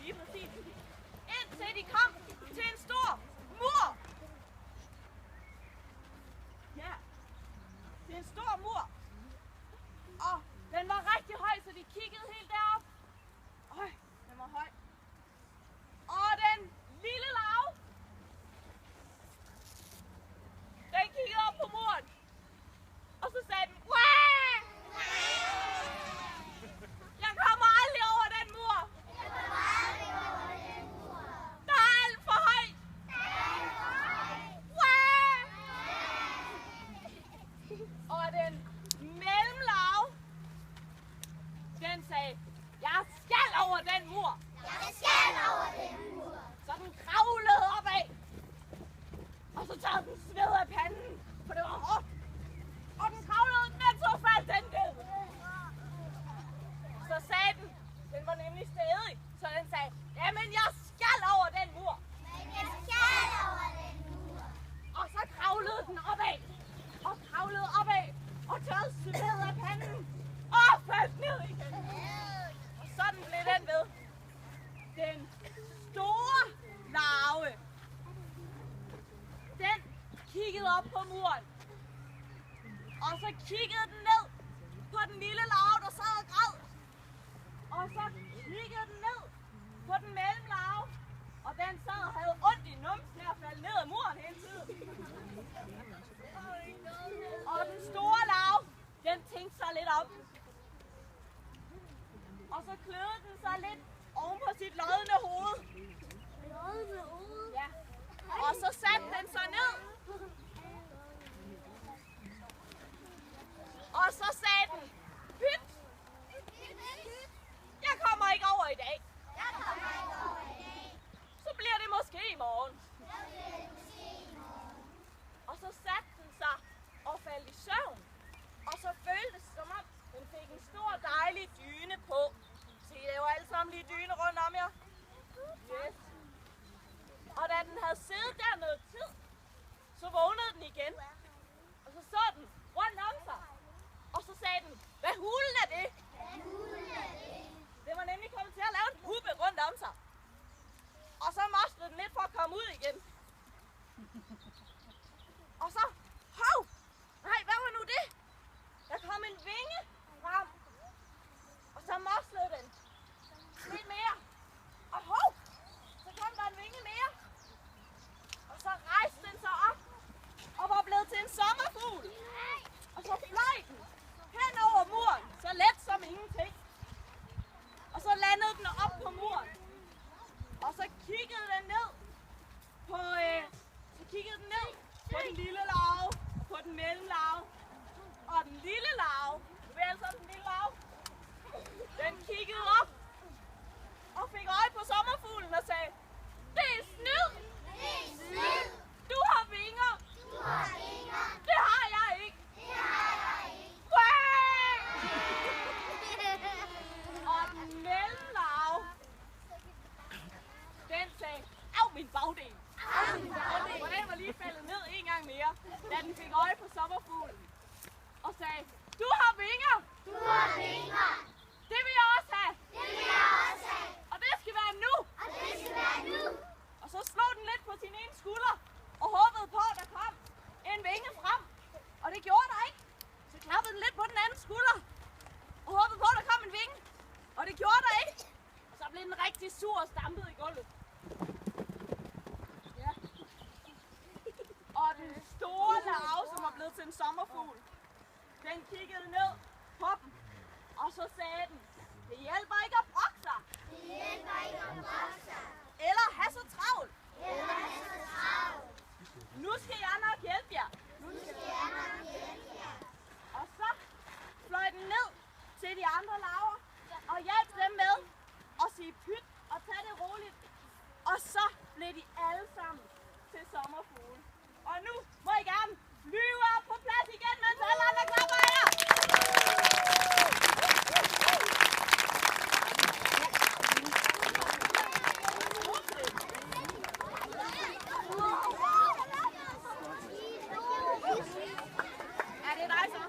lige præcis. Indtil de kom til en stor mur. Ja, det er en stor mur. Og den var rigtig høj, så de kiggede helt derop. Øj, den var høj. Og den lille larve, den kiggede op på muren. Og så sagde den, Wah! Jeg kommer aldrig over den mur. Der er alt for højt. Wah! Og den mellemlarve, den sagde, jeg skal over den mur. Så den kravlede opad. Og så tager den sved af panden, for det var hårdt. Og den kravlede, men så faldt den ned. Så sagde den var nemlig stædig, så den sagde, jamen jeg skal over den mur. Og så kravlede den opad. Og kravlede opad. Og tørrede sved af panden. Og faldt ned igen. Og sådan blev den ved. Den store larve, den kiggede op på muren. Og så kiggede den ned på den lille larve, der sad og græd. Og så kiggede den ned på den mellemlarve. Og den sad og havde ondt i numsen af at falde ned ad muren hele tiden. Og den store larve, den tænkte sig lidt om. Og så kløede den sig lidt oven på sit lodne hoved. Ja. Og så satte den sig ned. Og så sagde den, pyt! Jeg kommer ikke over i dag. Så bliver det måske i morgen. Og så satte den sig og faldt i søvn. Og så føltes det som om, den fik en stor dejlig dyne på. Se, det er jo alle sammen lige dyne rundt om jer. Yes. Og da den havde siddet der noget tid, så vågnede den igen. Og så den rundt om sig. Og så sagde den, hvad hulen er det? Det var nemlig kommet til at lave en puppe rundt om sig. Og så moslede den lidt for at komme ud igen. Og så, hov! Nej, hvad var nu det? Der kom en vinge frem. Og så moslede den lidt mere. Og hov! Så kom der en vinge mere. Og så rejste den sig op og var blevet til en sommerfugl. Og så fløj den hen over muren, så let som ingenting. Og så landede den op på muren. Og så kiggede den ned på, den lille larve, på den mellemlarve. Og den lille larve, du ved altså den lille larve, den kiggede op og fik øje på sommerfuglen og sagde, det er snyd! Du har vinger! Det har jeg ikke! Og den mellemlarve, den sagde, au min bagdel! Og den var lige faldet ned en gang mere, da den fik øje på sommerfuglen. Og sagde, du har vinger! Det vil jeg også have! Og det skal være nu! Og så slog den lidt på sin ene skulder og håbede på, at der kom en vinge frem. Og det gjorde der ikke. Så klappede den lidt på den anden skulder og håbede på, at der kom en vinge. Og det gjorde der ikke. Og så blev den rigtig sur og stampede i gulvet. Ja. Og den store larve, som var blevet til en sommerfugl, den kiggede ned på dem. Og så sagde den, det hjælper ikke at brokke sig. Eller have så travlt. Nu skal jeg nok hjælpe jer. Og så fløj den ned til de andre larver og hjalp dem med at sige pyt og tage det roligt. Og så blev de alle sammen til sommerfugle. Og nu må I gerne flyve op på plads igen, mens alle andre klapper af jer. Er det dig så?